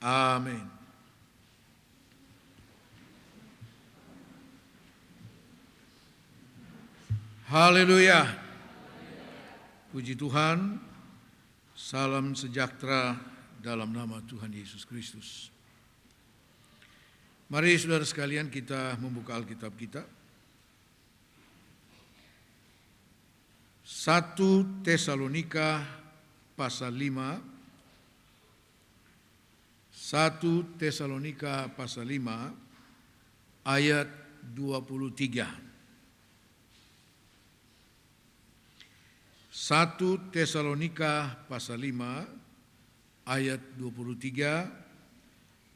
Amin. Haleluya. Puji Tuhan. Salam sejahtera dalam nama Tuhan Yesus Kristus. Mari saudara sekalian kita membuka Alkitab kita. 1 Tesalonika pasal 5. 1 Tesalonika pasal 5 ayat 23. 1 Tesalonika pasal 5 ayat 23,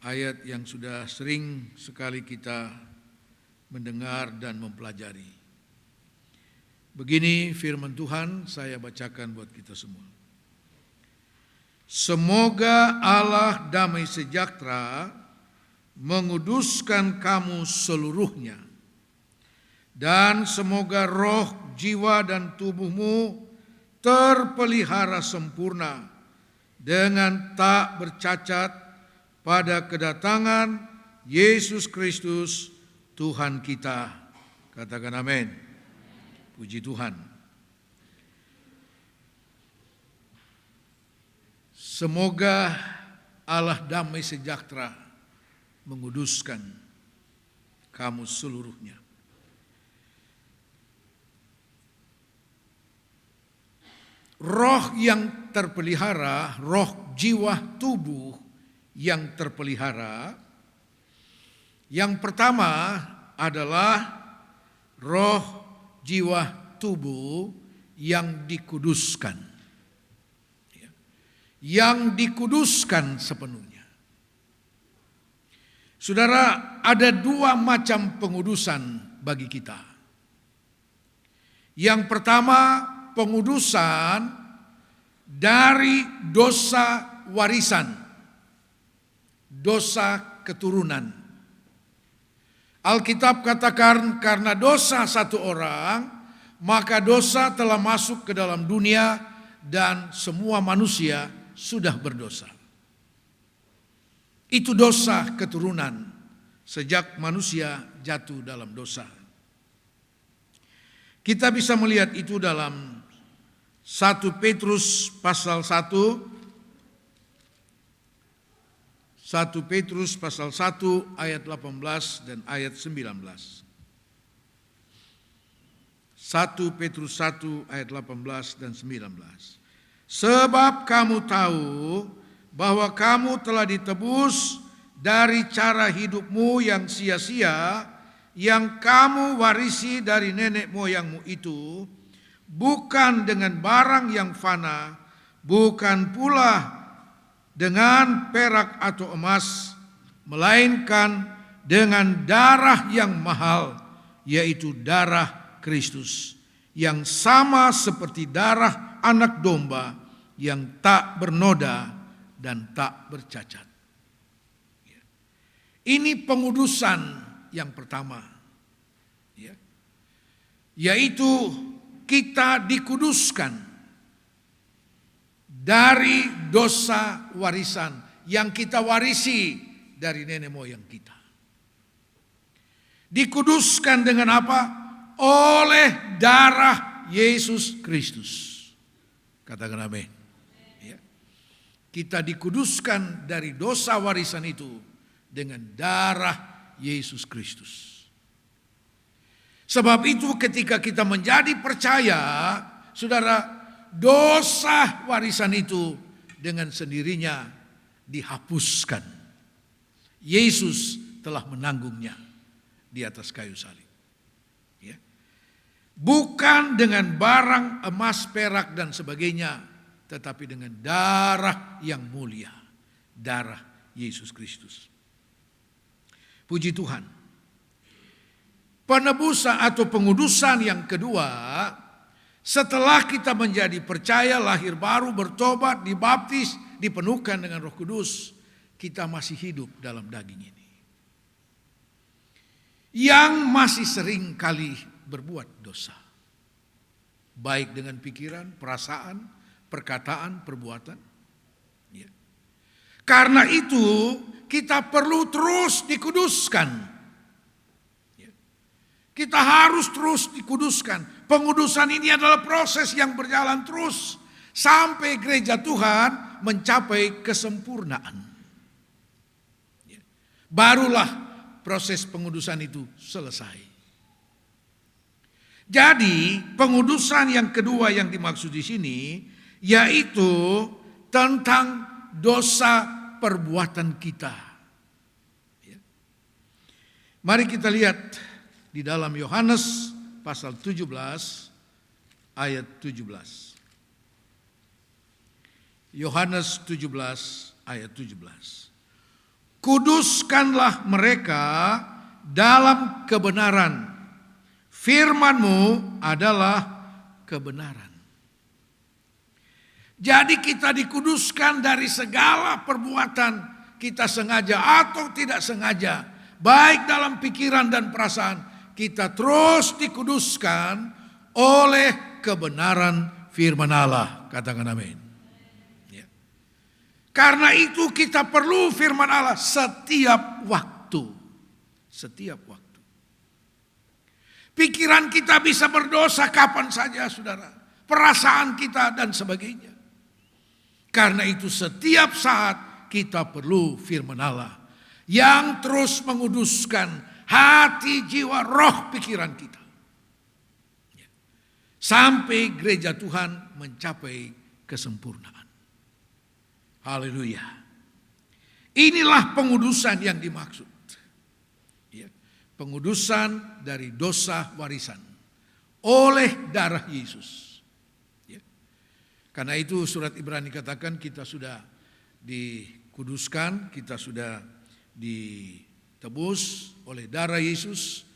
ayat yang sudah sering sekali kita mendengar dan mempelajari. Begini firman Tuhan, saya bacakan buat kita semua. Semoga Allah damai sejahtera menguduskan kamu seluruhnya, dan semoga roh, jiwa, dan tubuhmu terpelihara sempurna dengan tak bercacat pada kedatangan Yesus Kristus Tuhan kita. Katakan amin. Puji Tuhan. Semoga Allah damai sejahtera menguduskan kamu seluruhnya. Roh yang terpelihara, roh, jiwa, tubuh yang terpelihara. Yang pertama adalah roh, jiwa, tubuh yang dikuduskan. Yang dikuduskan sepenuhnya. Saudara, ada dua macam pengudusan bagi kita. Yang pertama, pengudusan dari dosa warisan, dosa keturunan. Alkitab katakan karena dosa satu orang, maka dosa telah masuk ke dalam dunia dan semua manusia sudah berdosa. Itu dosa keturunan sejak manusia jatuh dalam dosa. Kita bisa melihat itu dalam 1 Petrus pasal 1. 1 Petrus pasal 1 ayat 18 dan ayat 19. 1 Petrus 1 ayat 18 dan 19. Sebab kamu tahu bahwa kamu telah ditebus dari cara hidupmu yang sia-sia yang kamu warisi dari nenek moyangmu itu, bukan dengan barang yang fana, bukan pula dengan perak atau emas, melainkan dengan darah yang mahal, yaitu darah Kristus, yang sama seperti darah anak domba yang tak bernoda dan tak bercacat. Ini pengudusan yang pertama, yaitu kita dikuduskan dari dosa warisan yang kita warisi dari nenek moyang kita. Dikuduskan dengan apa? Oleh darah Yesus Kristus. Katakan amin. Ya. Kita dikuduskan dari dosa warisan itu dengan darah Yesus Kristus. Sebab itu ketika kita menjadi percaya, saudara, dosa warisan itu dengan sendirinya dihapuskan. Yesus telah menanggungnya di atas kayu salib. Ya. Bukan dengan barang emas, perak dan sebagainya, tetapi dengan darah yang mulia, darah Yesus Kristus. Puji Tuhan. Penebusan atau pengudusan yang kedua, setelah kita menjadi percaya, lahir baru, bertobat, dibaptis, dipenuhkan dengan Roh Kudus, kita masih hidup dalam daging ini. Yang masih sering kali berbuat dosa. Baik dengan pikiran, perasaan, perkataan, perbuatan. Ya. Karena itu kita perlu terus dikuduskan. Kita harus terus dikuduskan. Pengudusan ini adalah proses yang berjalan terus sampai gereja Tuhan mencapai kesempurnaan. Barulah proses pengudusan itu selesai. Jadi pengudusan yang kedua yang dimaksud di sini yaitu tentang dosa perbuatan kita. Mari kita lihat di dalam Yohanes pasal 17 ayat 17. Yohanes 17 ayat 17. Kuduskanlah mereka dalam kebenaran. Firman-Mu adalah kebenaran. Jadi kita dikuduskan dari segala perbuatan kita sengaja atau tidak sengaja. Baik dalam pikiran dan perasaan. Kita terus dikuduskan oleh kebenaran firman Allah. Katakan amin. Ya. Karena itu kita perlu firman Allah setiap waktu. Setiap waktu. Pikiran kita bisa berdosa kapan saja, saudara. Perasaan kita dan sebagainya. Karena itu setiap saat kita perlu firman Allah. Yang terus menguduskan hati, jiwa, roh, pikiran kita. Sampai gereja Tuhan mencapai kesempurnaan. Haleluya. Inilah pengudusan yang dimaksud. Pengudusan dari dosa warisan oleh darah Yesus. Karena itu surat Ibrani katakan kita sudah dikuduskan, kita sudah ditebus oleh darah Yesus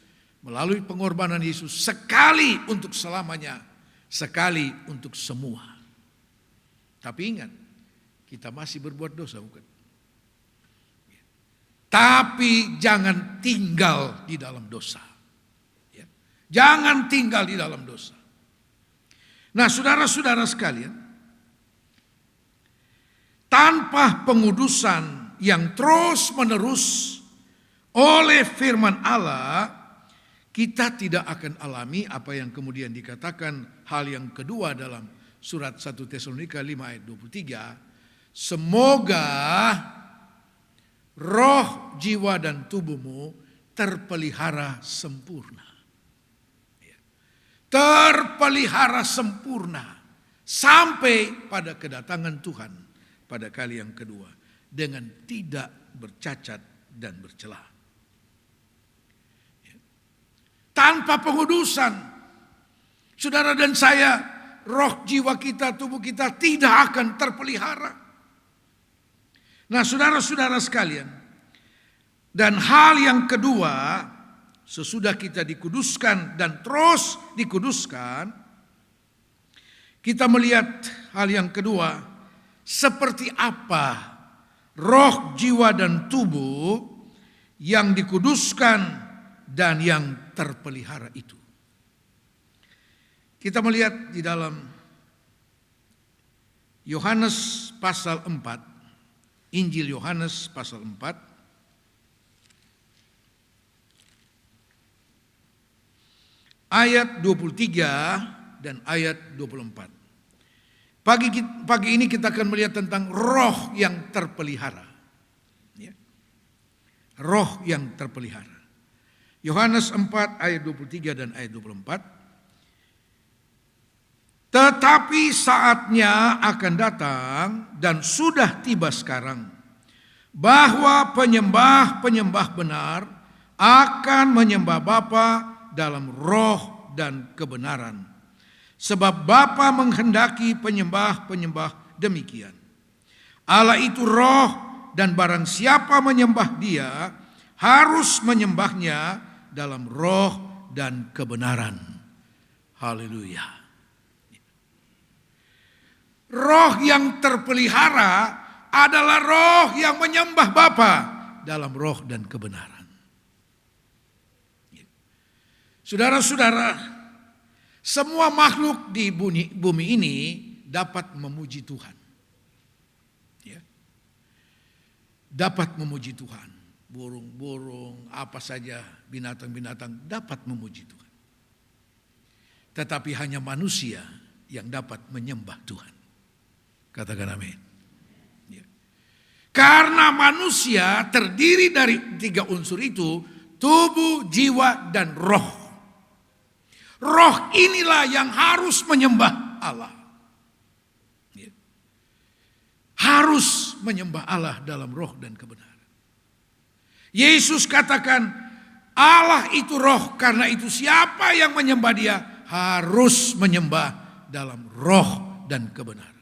melalui pengorbanan Yesus sekali untuk selamanya, sekali untuk semua. Tapi ingat, kita masih berbuat dosa, bukan? Tapi jangan tinggal di dalam dosa. Jangan tinggal di dalam dosa. Nah, saudara-saudara sekalian, tanpa pengudusan yang terus-menerus oleh firman Allah, kita tidak akan alami apa yang kemudian dikatakan hal yang kedua dalam surat 1 Tesalonika 5 ayat 23. Semoga roh, jiwa, dan tubuhmu terpelihara sempurna. Terpelihara sempurna sampai pada kedatangan Tuhan pada kali yang kedua dengan tidak bercacat dan bercela. Tanpa pengudusan, saudara dan saya, roh, jiwa kita, tubuh kita tidak akan terpelihara. Nah, saudara-saudara sekalian, dan hal yang kedua, sesudah kita dikuduskan dan terus dikuduskan, kita melihat hal yang kedua, seperti apa roh, jiwa, dan tubuh yang dikuduskan dan yang terpelihara itu. Kita melihat di dalam Yohanes pasal 4, Injil Yohanes pasal 4 ayat 23 dan ayat 24. Pagi ini kita akan melihat tentang roh yang terpelihara. Roh yang terpelihara. Yohanes 4 ayat 23 dan ayat 24. Tetapi saatnya akan datang dan sudah tiba sekarang bahwa penyembah-penyembah benar akan menyembah Bapa dalam roh dan kebenaran. Sebab Bapa menghendaki penyembah-penyembah demikian. Allah itu roh dan barang siapa menyembah Dia harus menyembahnya dalam roh dan kebenaran. Haleluya. Roh yang terpelihara adalah roh yang menyembah Bapa dalam roh dan kebenaran. Saudara-saudara, semua makhluk di bumi ini dapat memuji Tuhan. dapat memuji Tuhan. Burung-burung, apa saja, binatang-binatang dapat memuji Tuhan. Tetapi hanya manusia yang dapat menyembah Tuhan. Katakan amin. Ya. Karena manusia terdiri dari 3 unsur itu, tubuh, jiwa, dan roh. Roh inilah yang harus menyembah Allah. Ya. Harus menyembah Allah dalam roh dan kebenaran. Yesus katakan Allah itu roh, karena itu siapa yang menyembah dia harus menyembah dalam roh dan kebenaran.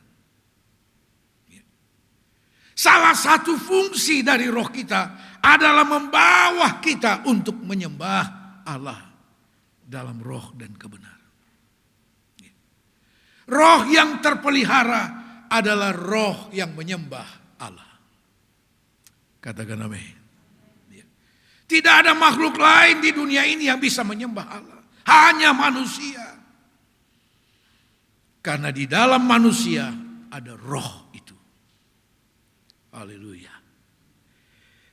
Salah satu fungsi dari roh kita adalah membawa kita untuk menyembah Allah dalam roh dan kebenaran. Roh yang terpelihara adalah roh yang menyembah Allah. Katakan amin. Tidak ada makhluk lain di dunia ini yang bisa menyembah Allah. Hanya manusia. Karena di dalam manusia ada roh itu. Haleluya.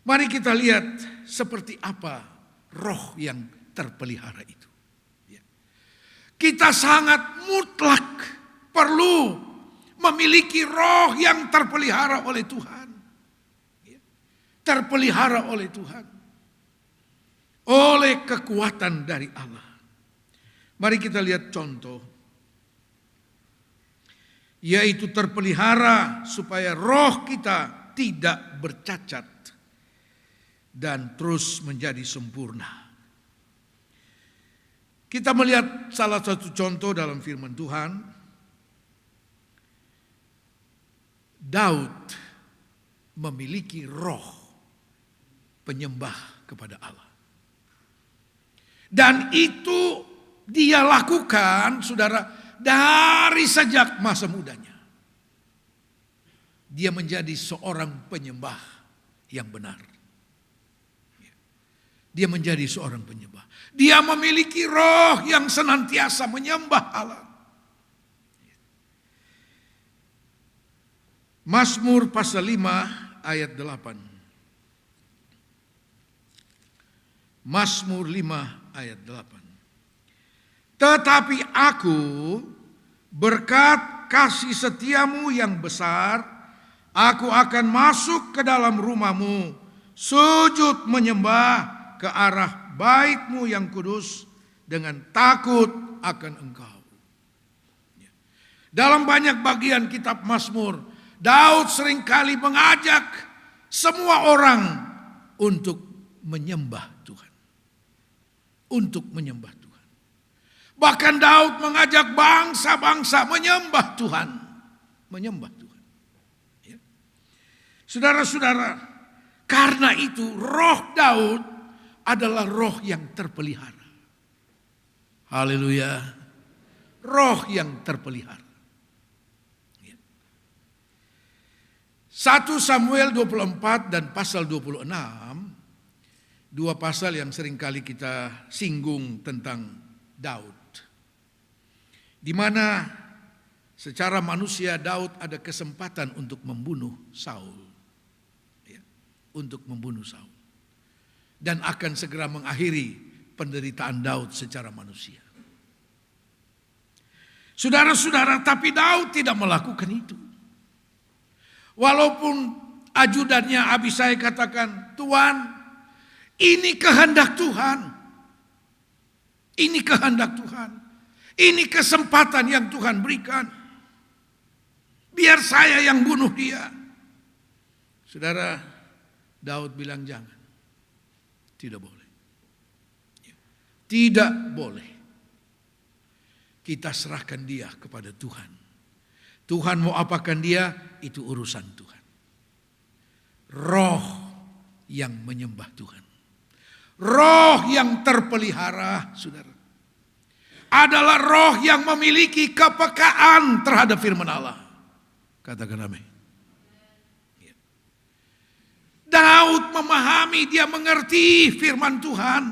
Mari kita lihat seperti apa roh yang terpelihara itu. Kita sangat mutlak perlu memiliki roh yang terpelihara oleh Tuhan. Terpelihara oleh Tuhan. Oleh kekuatan dari Allah. Mari kita lihat contoh. Yaitu terpelihara supaya roh kita tidak bercacat. Dan terus menjadi sempurna. Kita melihat salah satu contoh dalam firman Tuhan. Daud memiliki roh penyembah kepada Allah. Dan itu dia lakukan, saudara, dari sejak masa mudanya. Dia menjadi seorang penyembah yang benar. Dia menjadi seorang penyembah. Dia memiliki roh yang senantiasa menyembah Allah. Mazmur pasal 5 ayat 8. Mazmur 5 ayat 8. Tetapi aku berkat kasih setiamu yang besar, aku akan masuk ke dalam rumahmu, sujud menyembah ke arah baitmu yang kudus dengan takut akan engkau. Dalam banyak bagian kitab Mazmur, Daud seringkali mengajak semua orang untuk menyembah Tuhan. Untuk menyembah Tuhan. Bahkan Daud mengajak bangsa-bangsa menyembah Tuhan. Menyembah Tuhan. Ya. Saudara-saudara, karena itu roh Daud adalah roh yang terpelihara. Haleluya. Roh yang terpelihara. 1 Samuel 24 dan pasal 26, dua pasal yang seringkali kita singgung tentang Daud. Di mana secara manusia Daud ada kesempatan untuk membunuh Saul. Ya, untuk membunuh Saul. Dan akan segera mengakhiri penderitaan Daud secara manusia. Saudara-saudara, tapi Daud tidak melakukan itu. Walaupun ajudannya Abisai katakan, Tuhan, ini kehendak Tuhan. Ini kehendak Tuhan. Ini kesempatan yang Tuhan berikan. Biar saya yang bunuh dia. Saudara, Daud bilang jangan. Tidak boleh. Tidak boleh. Kita serahkan dia kepada Tuhan. Tuhan mau apakan dia, itu urusan Tuhan. Roh yang menyembah Tuhan. Roh yang terpelihara, saudara, adalah roh yang memiliki kepekaan terhadap firman Allah. Katakan amin. Daud memahami, dia mengerti firman Tuhan.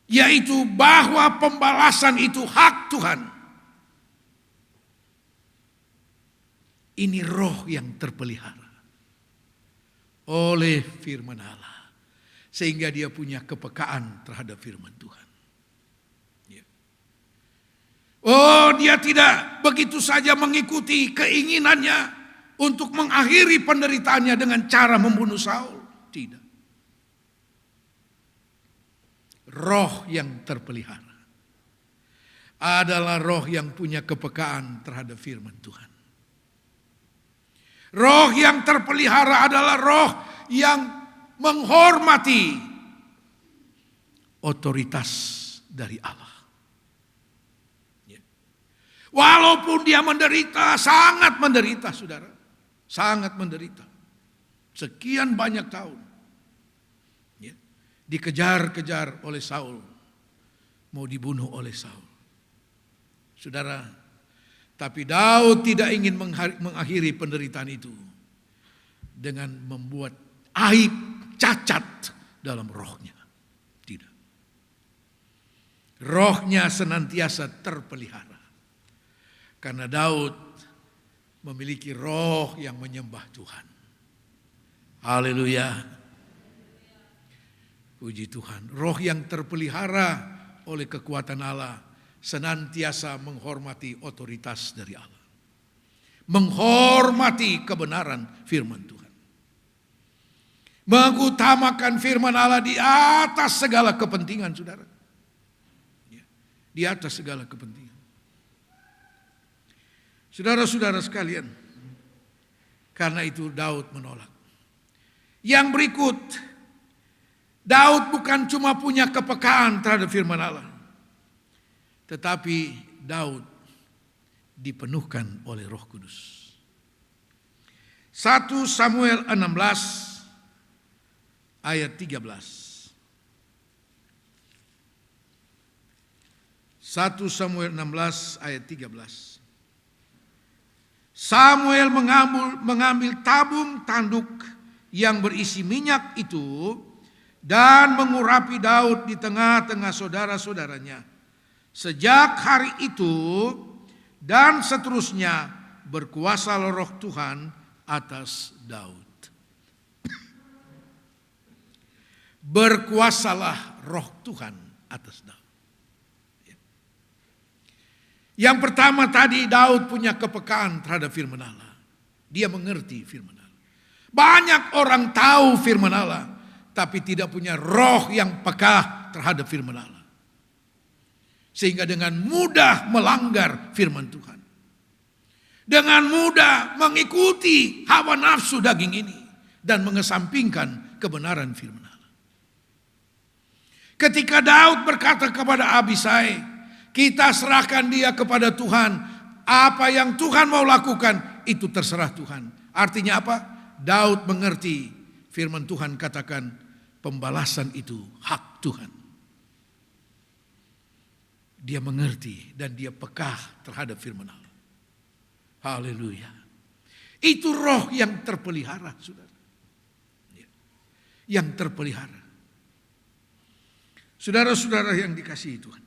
Yaitu bahwa pembalasan itu hak Tuhan. Ini roh yang terpelihara. oleh firman Allah. Sehingga dia punya kepekaan terhadap firman Tuhan. Ya. Oh, dia tidak begitu saja mengikuti keinginannya untuk mengakhiri penderitaannya dengan cara membunuh Saul. Tidak. Roh yang terpelihara adalah roh yang punya kepekaan terhadap firman Tuhan. Roh yang terpelihara adalah roh yang menghormati otoritas dari Allah. Ya. Walaupun dia menderita, sangat menderita, saudara. Sangat menderita. Sekian banyak tahun. Ya. Dikejar-kejar oleh Saul. Mau dibunuh oleh Saul. Saudara, tapi Daud tidak ingin mengakhiri penderitaan itu dengan membuat aib, cacat dalam rohnya. Tidak. Rohnya senantiasa terpelihara. Karena Daud memiliki roh yang menyembah Tuhan. Haleluya. Puji Tuhan. Roh yang terpelihara oleh kekuatan Allah senantiasa menghormati otoritas dari Allah. Menghormati kebenaran firman Tuhan. Mengutamakan firman Allah di atas segala kepentingan, saudara. Di atas segala kepentingan. Saudara-saudara sekalian, karena itu Daud menolak. Yang berikut, Daud bukan cuma punya kepekaan terhadap firman Allah, tetapi Daud dipenuhkan oleh Roh Kudus. 1 Samuel 16 ayat 13. 1 Samuel 16 ayat 13. Samuel mengambil tabung tanduk yang berisi minyak itu dan mengurapi Daud di tengah-tengah saudara-saudaranya. Sejak hari itu dan seterusnya berkuasalah Roh Tuhan atas Daud. Berkuasalah Roh Tuhan atas Daud. Yang pertama tadi, Daud punya kepekaan terhadap firman Allah. Dia mengerti firman Allah. Banyak orang tahu firman Allah, tapi tidak punya roh yang peka terhadap firman Allah. Sehingga dengan mudah melanggar firman Tuhan. Dengan mudah mengikuti hawa nafsu daging ini. Dan mengesampingkan kebenaran firman Allah. Ketika Daud berkata kepada Abisai, kita serahkan dia kepada Tuhan. Apa yang Tuhan mau lakukan, itu terserah Tuhan. Artinya apa? Daud mengerti firman Tuhan katakan, pembalasan itu hak Tuhan. Dia mengerti dan dia peka terhadap firman Allah. Haleluya. Itu roh yang terpelihara, saudara. Yang terpelihara. Saudara-saudara yang dikasihi Tuhan.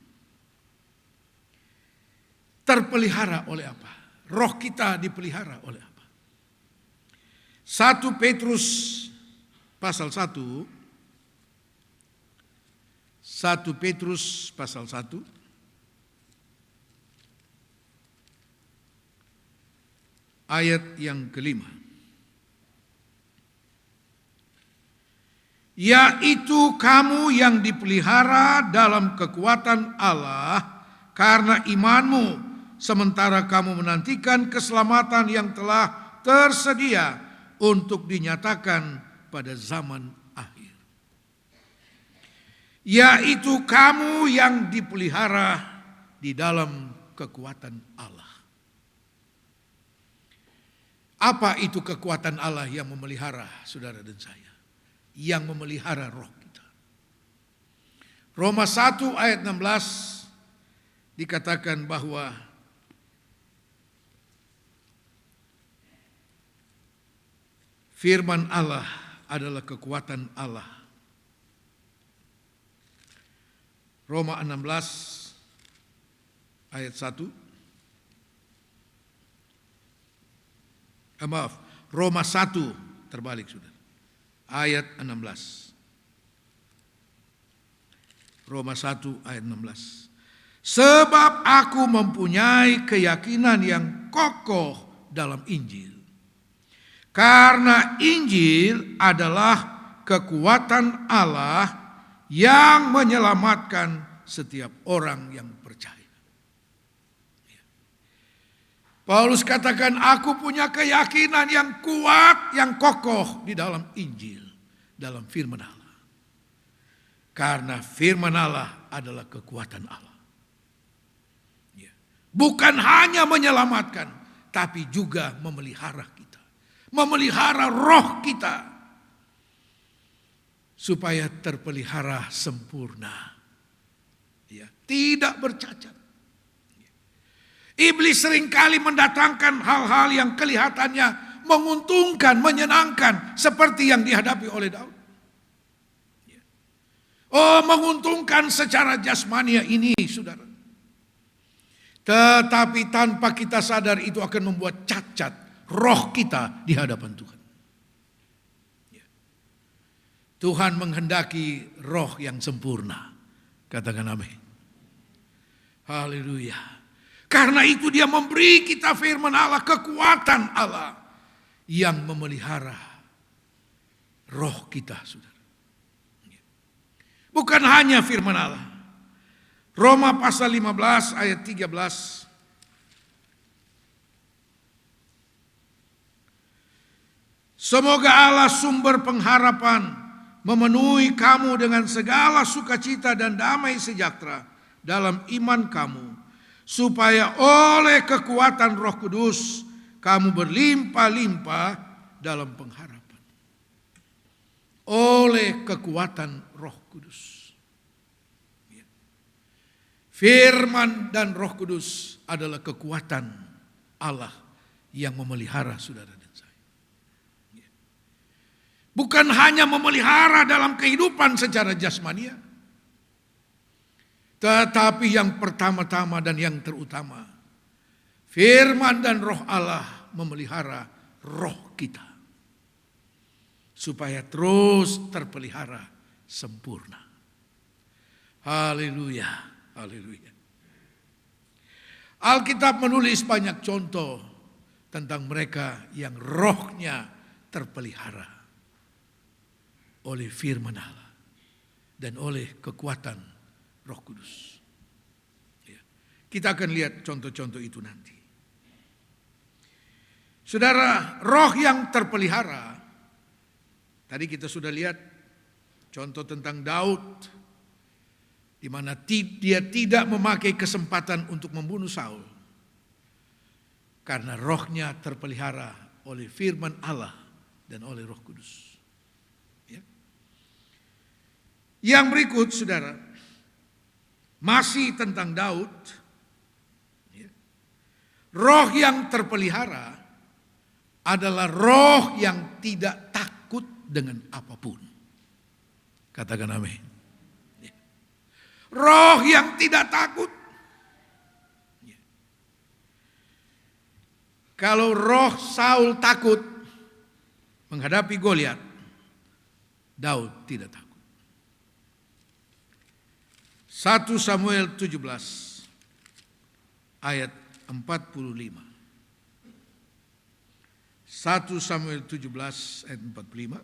Terpelihara oleh apa? Roh kita dipelihara oleh apa? 1 Petrus pasal 1. 1 Petrus pasal 1. Ayat yang kelima. Yaitu kamu yang dipelihara dalam kekuatan Allah karena imanmu, sementara kamu menantikan keselamatan yang telah tersedia untuk dinyatakan pada zaman akhir. Yaitu kamu yang dipelihara di dalam kekuatan Allah. Apa itu kekuatan Allah yang memelihara saudara dan saya? Yang memelihara roh kita. Roma 1 ayat 16 dikatakan bahwa firman Allah adalah kekuatan Allah. Roma 16 ayat 1. Roma 1 terbalik sudah. ayat 16. Roma 1 ayat 16. Sebab aku mempunyai keyakinan yang kokoh dalam Injil. Karena Injil adalah kekuatan Allah yang menyelamatkan setiap orang yang percaya. Paulus katakan, aku punya keyakinan yang kuat, yang kokoh di dalam Injil, dalam firman Allah. Karena firman Allah adalah kekuatan Allah. Bukan hanya menyelamatkan, tapi juga memelihara kita. Memelihara roh kita. Supaya terpelihara sempurna. Tidak bercacat. Iblis seringkali mendatangkan hal-hal yang kelihatannya menguntungkan, menyenangkan. Seperti yang dihadapi oleh Daud. Oh, menguntungkan secara jasmania ini, saudara. Tetapi tanpa kita sadar itu akan membuat cacat roh kita di hadapan Tuhan. Tuhan menghendaki roh yang sempurna. Katakan amin. Haleluya. Karena itu dia memberi kita firman Allah, kekuatan Allah yang memelihara roh kita, saudara. Bukan hanya firman Allah. Roma pasal 15 ayat 13. Semoga Allah sumber pengharapan memenuhi kamu dengan segala sukacita dan damai sejahtera dalam iman kamu, supaya oleh kekuatan Roh Kudus kamu berlimpah-limpah dalam pengharapan. Oleh kekuatan Roh Kudus. Firman dan Roh Kudus adalah kekuatan Allah yang memelihara saudara dan saya. Bukan hanya memelihara dalam kehidupan secara jasmania, tetapi yang pertama-tama dan yang terutama, firman dan Roh Allah memelihara roh kita supaya terus terpelihara sempurna. Haleluya. Haleluya. Alkitab menulis banyak contoh tentang mereka yang rohnya terpelihara oleh firman Allah dan oleh kekuatan Roh Kudus. Kita akan lihat contoh-contoh itu nanti. Saudara, roh yang terpelihara, tadi kita sudah lihat contoh tentang Daud, di mana dia tidak memakai kesempatan untuk membunuh Saul karena rohnya terpelihara oleh firman Allah dan oleh Roh Kudus. Yang berikut, saudara, masih tentang Daud. Roh yang terpelihara adalah roh yang tidak takut dengan apapun. Katakan amin. Roh yang tidak takut. Kalau roh Saul takut menghadapi Goliat, Daud tidak takut. 1 Samuel 17 ayat 45. 1 Samuel 17 ayat 45.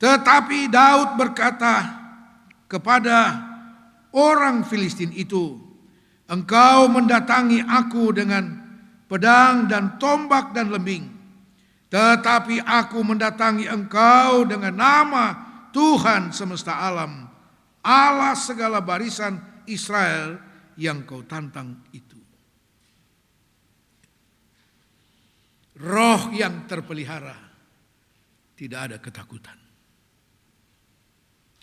Tetapi Daud berkata kepada orang Filistin itu, engkau mendatangi aku dengan pedang dan tombak dan lembing, tetapi aku mendatangi engkau dengan nama Tuhan semesta alam, Allah segala barisan Israel yang kau tantang itu. Roh yang terpelihara tidak ada ketakutan.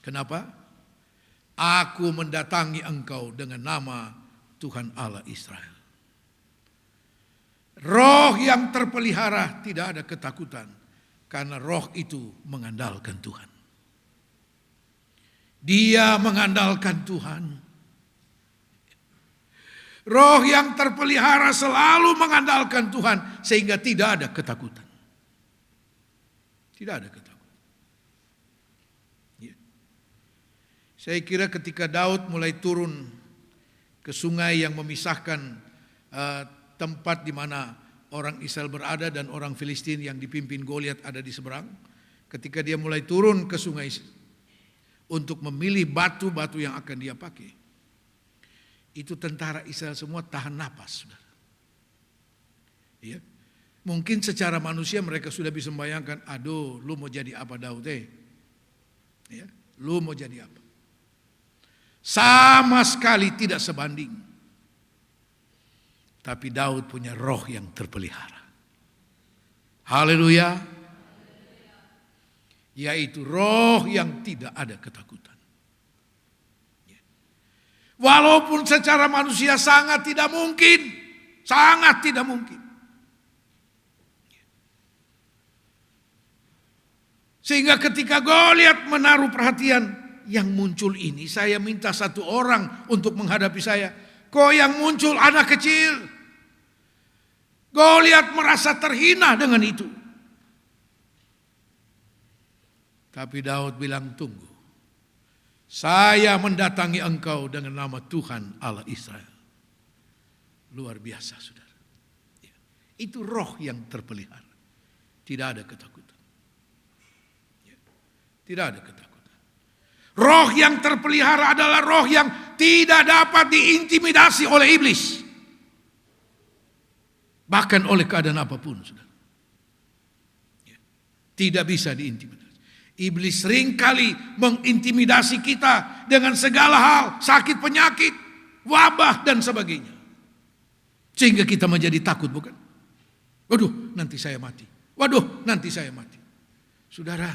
Kenapa? Aku mendatangi engkau dengan nama Tuhan Allah Israel. Roh yang terpelihara tidak ada ketakutan, karena roh itu mengandalkan Tuhan. Dia mengandalkan Tuhan. Roh yang terpelihara selalu mengandalkan Tuhan, sehingga tidak ada ketakutan. Tidak ada ketakutan. Saya kira ketika Daud mulai turun ke sungai yang memisahkan tempat di mana orang Israel berada dan orang Filistin yang dipimpin Goliat ada di seberang. Ketika dia mulai turun ke sungai untuk memilih batu-batu yang akan dia pakai, itu tentara Israel semua tahan napas, saudara. Ya. Mungkin secara manusia mereka sudah bisa membayangkan, aduh, lu mau jadi apa Daud? Ya, lu mau jadi apa? Sama sekali tidak sebanding. Tapi Daud punya roh yang terpelihara. Haleluya. Yaitu roh yang tidak ada ketakutan. Walaupun secara manusia sangat tidak mungkin. Sangat tidak mungkin. Sehingga ketika Goliat menaruh perhatian, yang muncul ini saya minta satu orang untuk menghadapi saya. Kok yang muncul anak kecil? Goliat merasa terhina dengan itu. Tapi Daud bilang, tunggu. Saya mendatangi engkau dengan nama Tuhan Allah Israel. Luar biasa, saudara. Itu roh yang terpelihara. Tidak ada ketakutan. Tidak ada ketakutan. Roh yang terpelihara adalah roh yang tidak dapat diintimidasi oleh iblis. Bahkan oleh keadaan apapun, saudara. Tidak bisa diintimidasi. Iblis seringkali mengintimidasi kita dengan segala hal, sakit penyakit, wabah dan sebagainya. Sehingga kita menjadi takut, bukan? Waduh, nanti saya mati. Waduh, nanti saya mati. Saudara,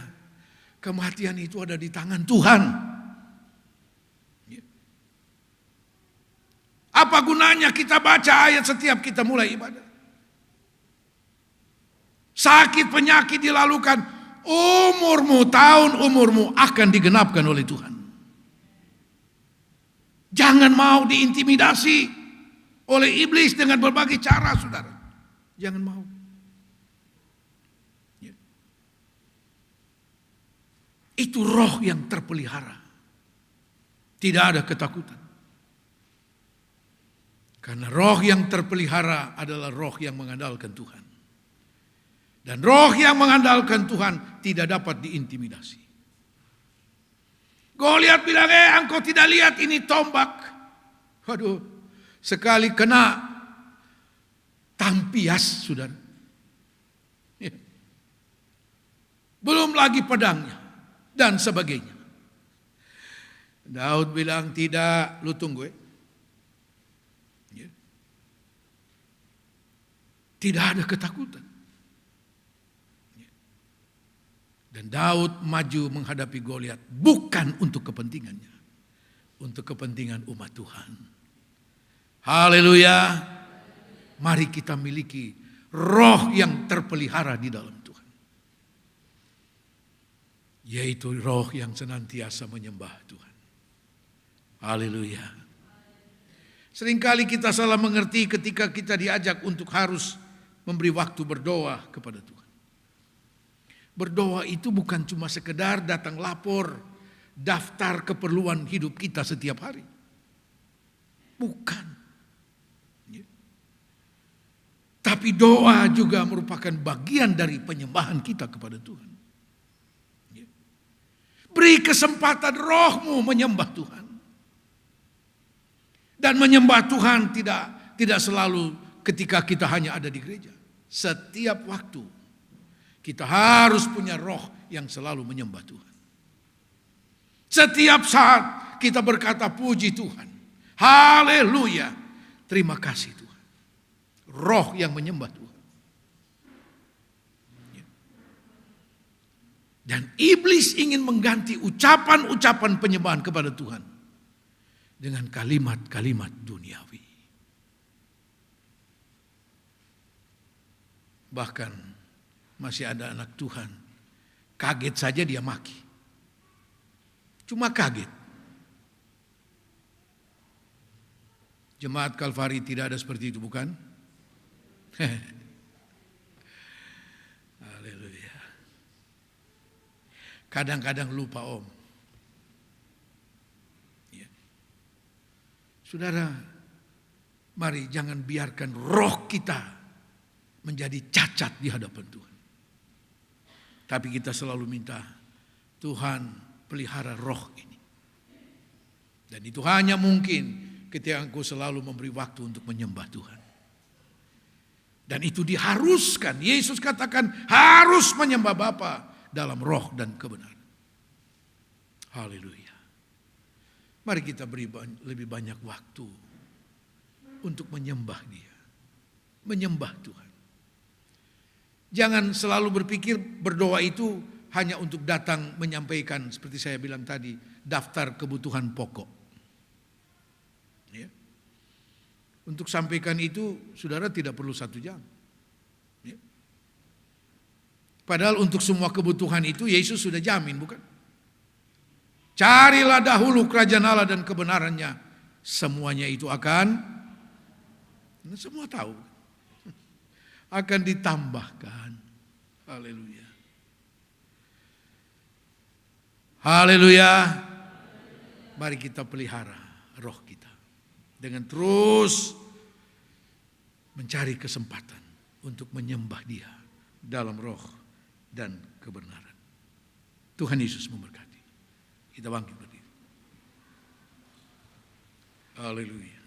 kematian itu ada di tangan Tuhan. Apa gunanya kita baca ayat setiap kita mulai ibadah? Sakit penyakit dilalukan, tahun umurmu akan digenapkan oleh Tuhan. Jangan mau diintimidasi oleh iblis dengan berbagai cara, saudara. Jangan mau. Itu roh yang terpelihara. Tidak ada ketakutan. Karena roh yang terpelihara adalah roh yang mengandalkan Tuhan. Dan roh yang mengandalkan Tuhan tidak dapat diintimidasi. Goliat bilang, engkau tidak lihat ini tombak. Waduh, sekali kena tampias, saudara. Belum lagi pedangnya dan sebagainya. Daud bilang, tidak, lu tunggu. Tidak ada ketakutan. Dan Daud maju menghadapi Goliat bukan untuk kepentingannya, untuk kepentingan umat Tuhan. Haleluya. Mari kita miliki roh yang terpelihara di dalam Tuhan. Yaitu roh yang senantiasa menyembah Tuhan. Haleluya. Seringkali kita salah mengerti ketika kita diajak untuk harus memberi waktu berdoa kepada Tuhan. Berdoa itu bukan cuma sekedar datang lapor daftar keperluan hidup kita setiap hari. Bukan. Tapi doa juga merupakan bagian dari penyembahan kita kepada Tuhan. Beri kesempatan rohmu menyembah Tuhan. Dan menyembah Tuhan tidak selalu ketika kita hanya ada di gereja. Setiap waktu kita harus punya roh yang selalu menyembah Tuhan. Setiap saat kita berkata puji Tuhan. Haleluya. Terima kasih Tuhan. Roh yang menyembah Tuhan. Dan iblis ingin mengganti ucapan-ucapan penyembahan kepada Tuhan dengan kalimat-kalimat duniawi. Bahkan masih ada anak Tuhan, kaget saja dia maki. Cuma kaget. Jemaat Kalvari tidak ada seperti itu, bukan? Haleluya. Kadang-kadang lupa, Om. Saudara, mari jangan biarkan roh kita menjadi cacat di hadapan Tuhan. Tapi kita selalu minta, Tuhan pelihara roh ini. Dan itu hanya mungkin ketika engkau selalu memberi waktu untuk menyembah Tuhan. Dan itu diharuskan. Yesus katakan harus menyembah Bapa dalam roh dan kebenaran. Haleluya. Mari kita beri lebih banyak waktu untuk menyembah Dia. Menyembah Tuhan. Jangan selalu berpikir berdoa itu hanya untuk datang menyampaikan, seperti saya bilang tadi, daftar kebutuhan pokok. Ya. Untuk sampaikan itu, saudara tidak perlu 1 jam. Ya. Padahal untuk semua kebutuhan itu Yesus sudah jamin, bukan? Carilah dahulu kerajaan Allah dan kebenarannya. Semuanya itu akan, semua tahu, akan ditambahkan. Haleluya. Haleluya. Mari kita pelihara roh kita dengan terus mencari kesempatan untuk menyembah Dia dalam roh dan kebenaran. Tuhan Yesus memberkati. Kita bangkit berdiri. Haleluya.